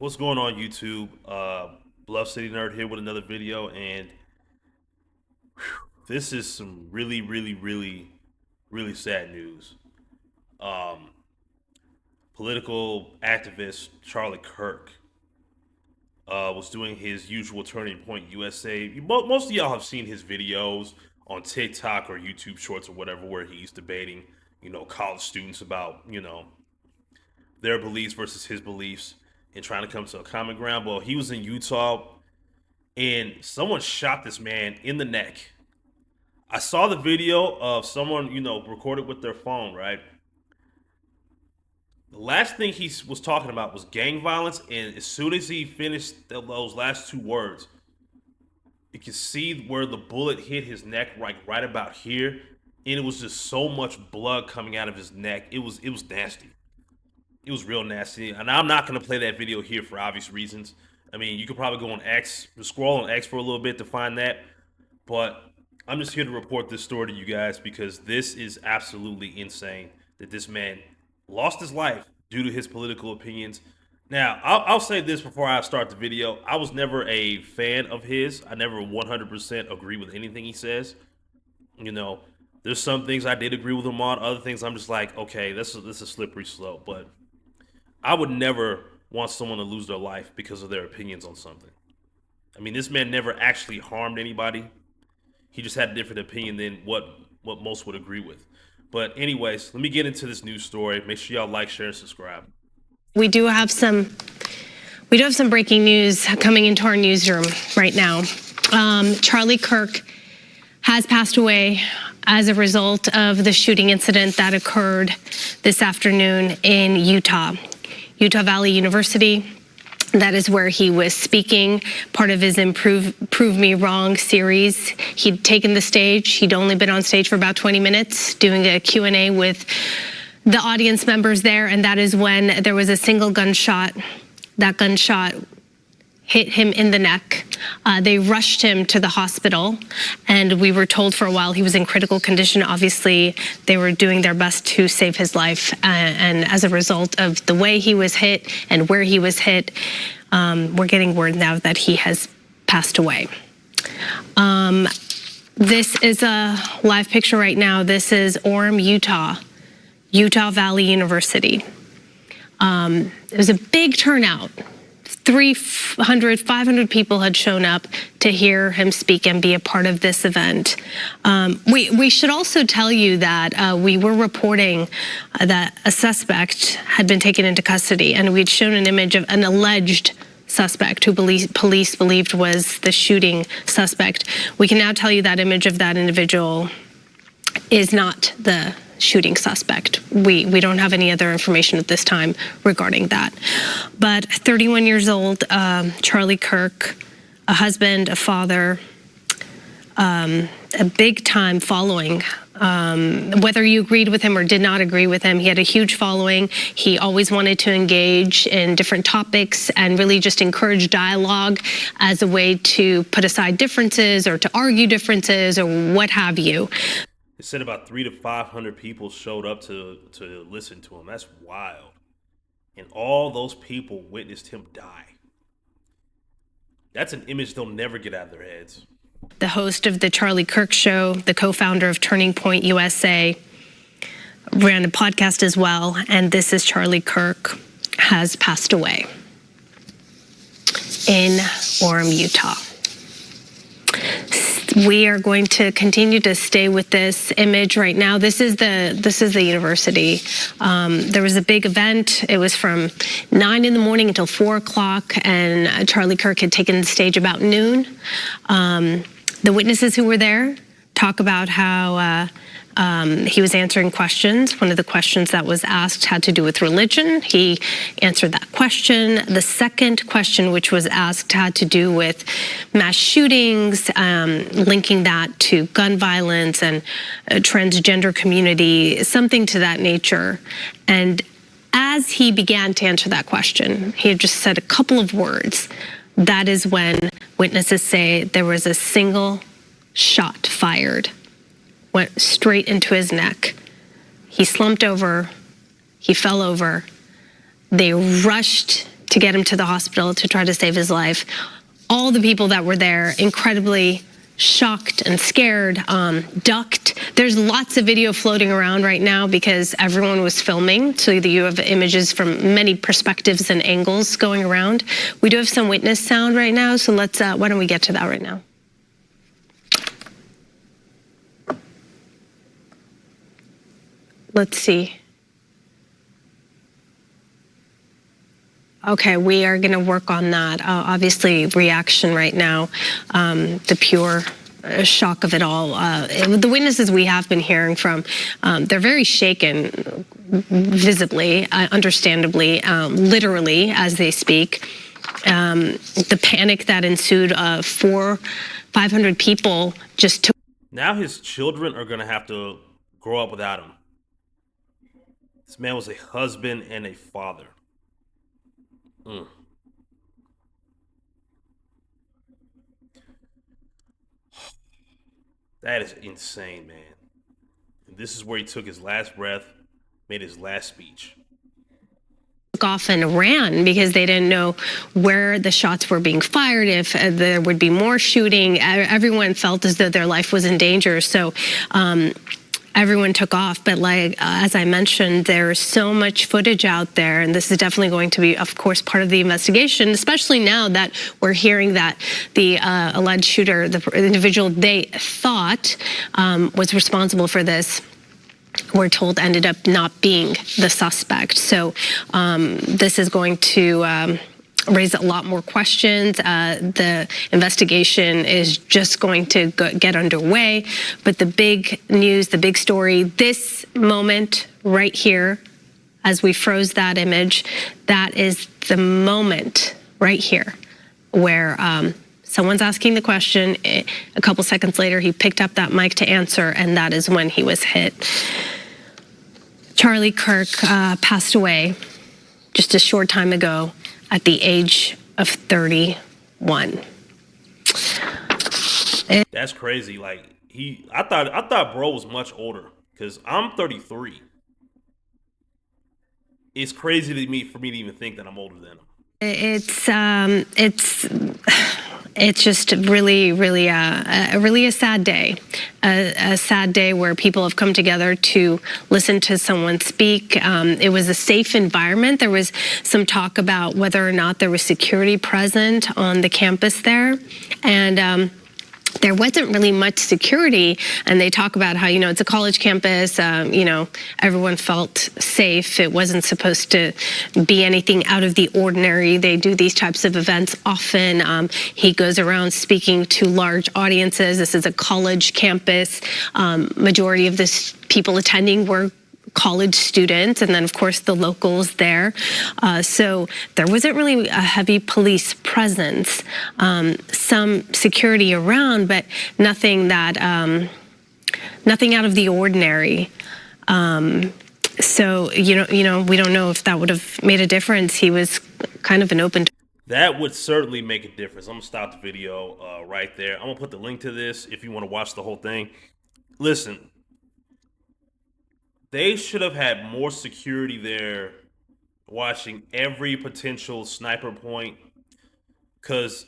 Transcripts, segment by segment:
What's going on, YouTube? Bluff City Nerd here with another video, and this is some really sad news. Um, Political activist Charlie Kirk was doing his usual Turning Point USA. Most of y'all have seen his videos on TikTok or YouTube Shorts or whatever, where he's debating, college students about, their beliefs versus his beliefs and trying to come to a common ground. Well, he was in Utah and someone shot this man in the neck. I saw the video of someone, recorded with their phone, right? The last thing he was talking about was gang violence, and as soon as he finished those last two words, you could see where the bullet hit his neck, right about here, and it was just so much blood coming out of his neck. It was nasty. It was real nasty, and I'm not gonna play that video here for obvious reasons. I mean, you could probably go on X, scroll on X for a little bit to find that, but I'm just here to report this story to you guys because this is absolutely insane that this man lost his life due to his political opinions. Now, I'll say this before I start the video. I was never a fan of his. I never 100% agree with anything he says. You know, there's some things I did agree with him on. Other things I'm just like, okay, this is a slippery slope. But I would never want someone to lose their life because of their opinions on something. I mean, this man never actually harmed anybody. He just had a different opinion than what most would agree with. But anyways, let me get into this news story. Make sure y'all like, share, and subscribe. We do have some breaking news coming into our newsroom right now. Charlie Kirk has passed away as a result of the shooting incident that occurred this afternoon in Utah Valley University. That is where he was speaking, part of his Prove Me Wrong series. He'd taken the stage. He'd only been on stage for about 20 minutes doing a Q&A with the audience members there, and that is when there was a single gunshot. That gunshot hit him in the neck. They rushed him to the hospital, and we were told for a while he was in critical condition. Obviously, they were doing their best to save his life, and as a result of the way he was hit and where he was hit, we're getting word now that he has passed away. This is a live picture right now. This is Orem, Utah Valley University. It was a big turnout. 300, 500 people had shown up to hear him speak and be a part of this event. We should also tell you that we were reporting that a suspect had been taken into custody, and we'd shown an image of an alleged suspect who police believed was the shooting suspect. We can now tell you that image of that individual is not the shooting suspect. We don't have any other information at this time regarding that. But 31 years old, Charlie Kirk, a husband, a father, a big time following. Whether you agreed with him or did not agree with him, he had a huge following. He always wanted to engage in different topics and really just encourage dialogue as a way to put aside differences or to argue differences or what have you. It said about 300 to 500 people showed up to listen to him. That's wild. And all those people witnessed him die. That's an image they'll never get out of their heads. The host of the Charlie Kirk Show, the co-founder of Turning Point USA, ran a podcast as well, and this is Charlie Kirk, has passed away in Orem, Utah. We are going to continue to stay with this image right now. This is the university. There was a big event. It was from 9 in the morning until 4 o'clock, and Charlie Kirk had taken the stage about noon. The witnesses who were there talk about how he was answering questions. One of the questions that was asked had to do with religion. He answered that question. The second question, which was asked, had to do with mass shootings, linking that to gun violence and transgender community, something to that nature. And as he began to answer that question, he had just said a couple of words. That is when witnesses say there was a single shot fired, went straight into his neck. He slumped over, he fell over. They rushed to get him to the hospital to try to save his life. All the people that were there, incredibly shocked and scared, ducked. There's lots of video floating around right now because everyone was filming, so you have images from many perspectives and angles going around. We do have some witness sound right now, so let's, why don't we get to that right now? Let's see. Okay, we are going to work on that. Obviously, reaction right now, the pure shock of it all. The witnesses we have been hearing from, they're very shaken, visibly, understandably, literally as they speak. The panic that ensued, 500 people just took. Now his children are going to have to grow up without him. This man was a husband and a father. That is insane, man. And this is where he took his last breath, made his last speech. Off and ran because they didn't know where the shots were being fired, if there would be more shooting. Everyone felt as though their life was in danger. So everyone took off. But like, as I mentioned, there's so much footage out there, and this is definitely going to be, of course, part of the investigation, especially now that we're hearing that the alleged shooter, the individual they thought was responsible for this, we're told ended up not being the suspect. So this is going to raise a lot more questions. The investigation is just going to get underway. But the big news, the big story, this moment right here, as we froze that image, that is the moment right here where someone's asking the question. A couple seconds later, he picked up that mic to answer, and that is when he was hit. Charlie Kirk passed away just a short time ago at the age of 31. That's crazy. Like I thought bro was much older because I'm 33. It's crazy to me for me to even think that I'm older than him. It's just really, really a sad day. A sad day where people have come together to listen to someone speak. It was a safe environment. There was some talk about whether or not there was security present on the campus there. And there wasn't really much security, and they talk about how, it's a college campus, everyone felt safe. It wasn't supposed to be anything out of the ordinary. They do these types of events often. He goes around speaking to large audiences. This is a college campus. Majority of the people attending were college students, and then of course the locals there. So there wasn't really a heavy police presence. Some security around, but nothing that nothing out of the ordinary. So we don't know if that would have made a difference. He was kind of an open. That would certainly make a difference. I'm gonna stop the video right there. I'm gonna put the link to this if you want to watch the whole thing. Listen. They should have had more security there watching every potential sniper point. Because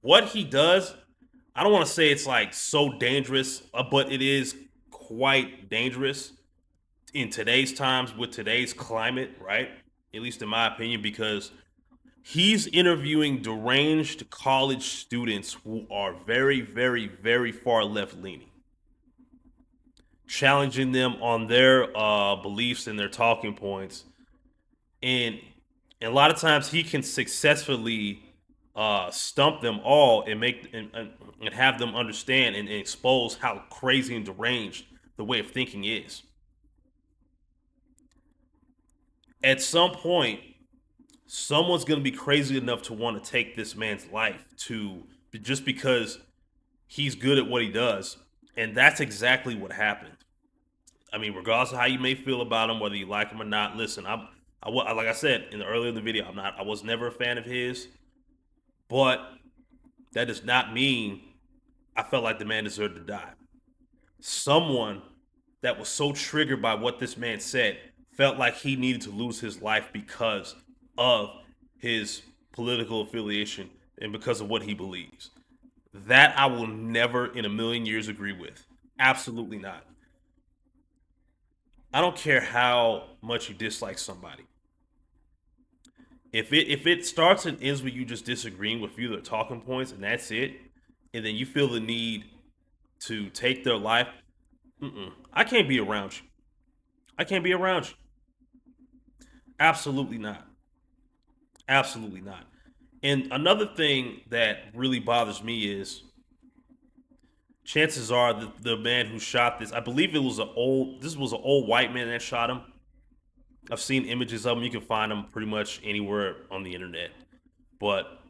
what he does, I don't want to say it's like so dangerous, but it is quite dangerous in today's times with today's climate, right? At least in my opinion, because he's interviewing deranged college students who are very, very, very far left leaning, challenging them on their beliefs and their talking points. And a lot of times he can successfully stump them all and make and have them understand and expose how crazy and deranged the way of thinking is. At some point, someone's going to be crazy enough to want to take this man's life just because he's good at what he does. And that's exactly what happened. I mean, regardless of how you may feel about him, whether you like him or not, listen, like I said earlier in the video, I was never a fan of his, but that does not mean I felt like the man deserved to die. Someone that was so triggered by what this man said felt like he needed to lose his life because of his political affiliation and because of what he believes. That I will never in a million years agree with. Absolutely not. I don't care how much you dislike somebody. If it starts and ends with you just disagreeing with you, their talking points, and that's it, and then you feel the need to take their life, I can't be around you. I can't be around you. Absolutely not. Absolutely not. And another thing that really bothers me is chances are the man who shot this, I believe this was an old white man that shot him. I've seen images of him. You can find them pretty much anywhere on the internet. But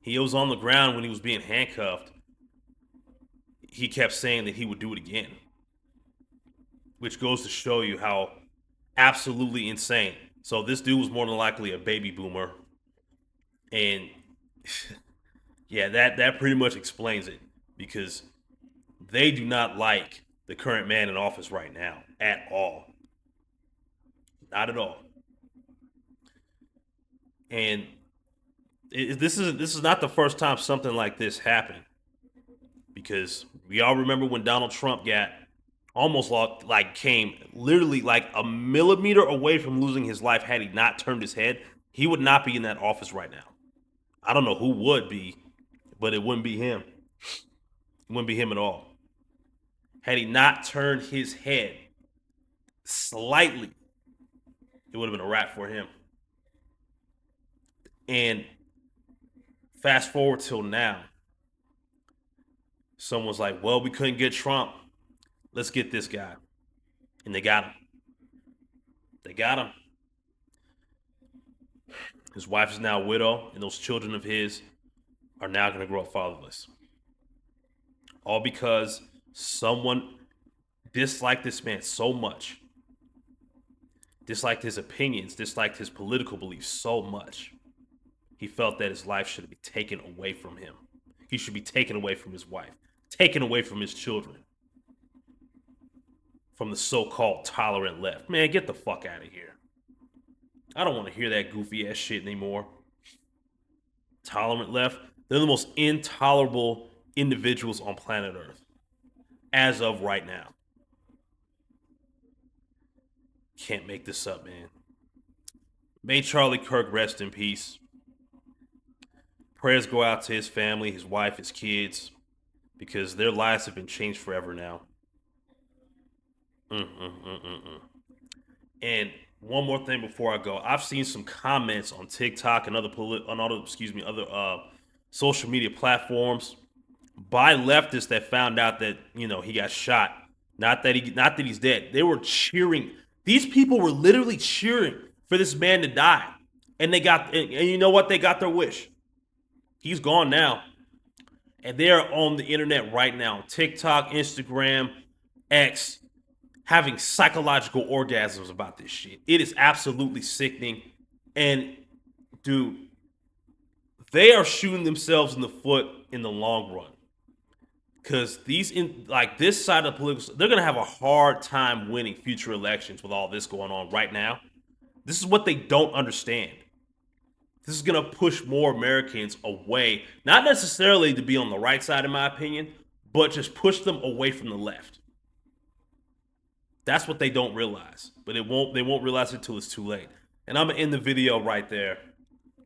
he was on the ground when he was being handcuffed. He kept saying that he would do it again, which goes to show you how absolutely insane. So this dude was more than likely a baby boomer, and yeah, that pretty much explains it because they do not like the current man in office right now at all, not at all. And this is not the first time something like this happened because we all remember when Donald Trump got almost like came literally like a millimeter away from losing his life had he not turned his head. He would not be in that office right now. I don't know who would be, but it wouldn't be him. It wouldn't be him at all. Had he not turned his head slightly, it would have been a wrap for him. And fast forward till now, someone's like, well, we couldn't get Trump. Let's get this guy. And they got him. They got him. His wife is now a widow, and those children of his are now going to grow up fatherless. All because someone disliked this man so much, disliked his opinions, disliked his political beliefs so much. He felt that his life should be taken away from him. He should be taken away from his wife, taken away from his children, from the so-called tolerant left. Man, get the fuck out of here. I don't want to hear that goofy ass shit anymore. Tolerant left, they're the most intolerable individuals on planet Earth as of right now. Can't make this up, man. May Charlie Kirk rest in peace. Prayers go out to his family, his wife, his kids, because their lives have been changed forever now. And one more thing before I go, I've seen some comments on TikTok and other social media platforms by leftists that found out that he got shot. Not that he's dead. They were cheering. These people were literally cheering for this man to die, and and you know what? They got their wish. He's gone now, and they're on the internet right now, TikTok, Instagram, X, having psychological orgasms about this shit. It is absolutely sickening. And dude, they are shooting themselves in the foot in the long run. Because this side of the political, they're gonna have a hard time winning future elections with all this going on right now. This is what they don't understand. This is gonna push more Americans away, not necessarily to be on the right side, in my opinion, but just push them away from the left. That's what they don't realize, but they won't realize it until it's too late. And I'm gonna end the video right there.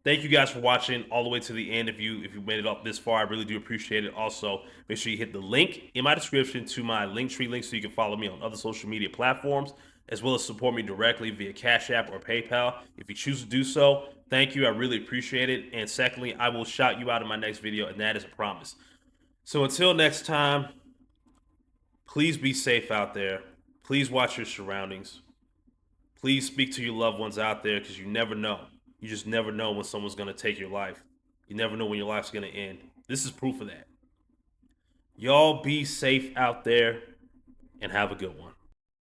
Thank you guys for watching all the way to the end. If you made it up this far, I really do appreciate it. Also, make sure you hit the link in my description to my Linktree link so you can follow me on other social media platforms, as well as support me directly via Cash App or PayPal. If you choose to do so, thank you. I really appreciate it. And secondly, I will shout you out in my next video, and that is a promise. So until next time, please be safe out there. Please watch your surroundings. Please speak to your loved ones out there because you never know. You just never know when someone's going to take your life. You never know when your life's going to end. This is proof of that. Y'all be safe out there and have a good one.